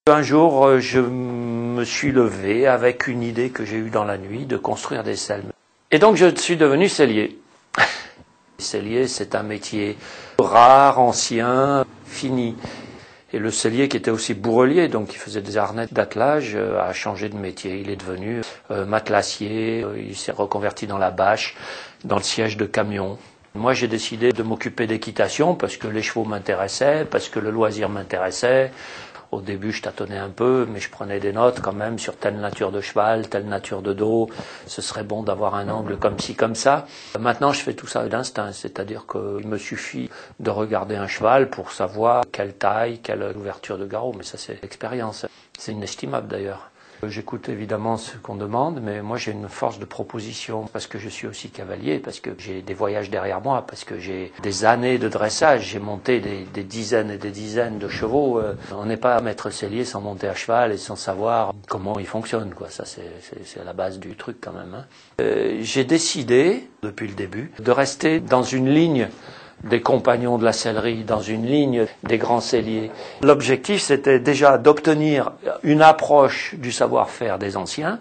Un jour, je me suis levé avec une idée que j'ai eue dans la nuit de construire des selles. Et donc je suis devenu sellier. Sellier, c'est un métier rare, ancien, fini. Et le sellier qui était aussi bourrelier, donc qui faisait des harnais d'attelage, a changé de métier. Il est devenu matelassier, il s'est reconverti dans la bâche, dans le siège de camion. Moi, j'ai décidé de m'occuper d'équitation parce que les chevaux m'intéressaient, parce que le loisir m'intéressait. Au début, je tâtonnais un peu, mais je prenais des notes quand même sur telle nature de cheval, telle nature de dos. Ce serait bon d'avoir un angle comme ci, comme ça. Maintenant, je fais tout ça d'instinct, c'est-à-dire qu'il me suffit de regarder un cheval pour savoir quelle taille, quelle ouverture de garrot. Mais ça, c'est l'expérience. C'est inestimable d'ailleurs. J'écoute évidemment ce qu'on demande, mais moi j'ai une force de proposition parce que je suis aussi cavalier, parce que j'ai des voyages derrière moi, parce que j'ai des années de dressage, j'ai monté des dizaines et des dizaines de chevaux. On n'est pas maître sellier sans monter à cheval et sans savoir comment il fonctionne, quoi. Ça c'est la base du truc quand même, hein. J'ai décidé, depuis le début, de rester dans une ligne des compagnons de la sellerie, dans une ligne des grands selliers. L'objectif, c'était déjà d'obtenir une approche du savoir-faire des anciens.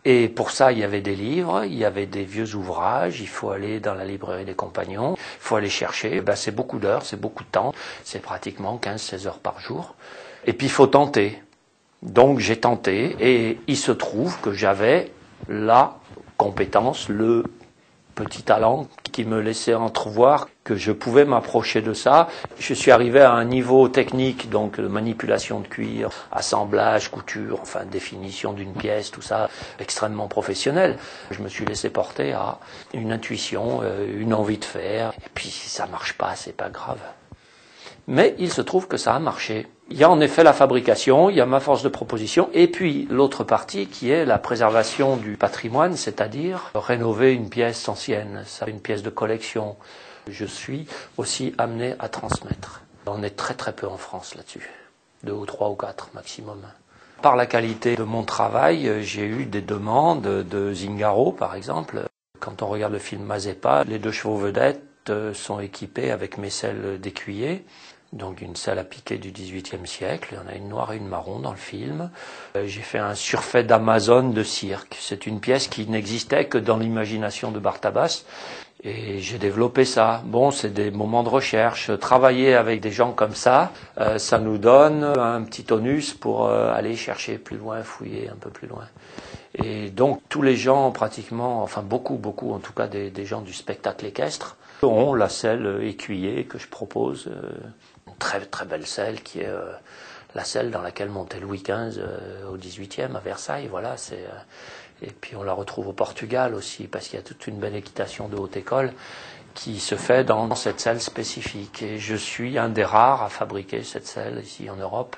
Et pour ça, il y avait des livres, il y avait des vieux ouvrages, il faut aller dans la librairie des compagnons, il faut aller chercher. C'est beaucoup d'heures, c'est beaucoup de temps, c'est pratiquement 15-16 heures par jour. Et puis, il faut tenter. Donc, j'ai tenté, et il se trouve que j'avais la compétence, le petit talent qui me laissait entrevoir que je pouvais m'approcher de ça. Je suis arrivé à un niveau technique, donc de manipulation de cuir, assemblage, couture, enfin définition d'une pièce, tout ça, extrêmement professionnel. Je me suis laissé porter à une intuition, une envie de faire. Et puis si ça marche pas, c'est pas grave. Mais il se trouve que ça a marché. Il y a en effet la fabrication, il y a ma force de proposition, et puis l'autre partie qui est la préservation du patrimoine, c'est-à-dire rénover une pièce ancienne, une pièce de collection. Je suis aussi amené à transmettre. On est très très peu en France là-dessus, 2 ou 3 ou 4 maximum. Par la qualité de mon travail, j'ai eu des demandes de Zingaro par exemple. Quand on regarde le film Mazeppa, les 2 chevaux vedettes sont équipés avec mes selles d'écuyer. Donc une selle à piquer du XVIIIe siècle, il y en a une noire et une marron dans le film. J'ai fait un surfait d'Amazone de cirque. C'est une pièce qui n'existait que dans l'imagination de Bartabas. Et j'ai développé ça. Bon, c'est des moments de recherche. Travailler avec des gens comme ça, ça nous donne un petit tonus pour aller chercher plus loin, fouiller un peu plus loin. Et donc tous les gens pratiquement, enfin beaucoup en tout cas des gens du spectacle équestre, ont la selle écuyer que je propose. Une très très belle selle qui est la selle dans laquelle montait Louis XV au XVIIIe à Versailles. Voilà, et puis on la retrouve au Portugal aussi parce qu'il y a toute une belle équitation de haute école qui se fait dans cette selle spécifique. Et je suis un des rares à fabriquer cette selle ici en Europe.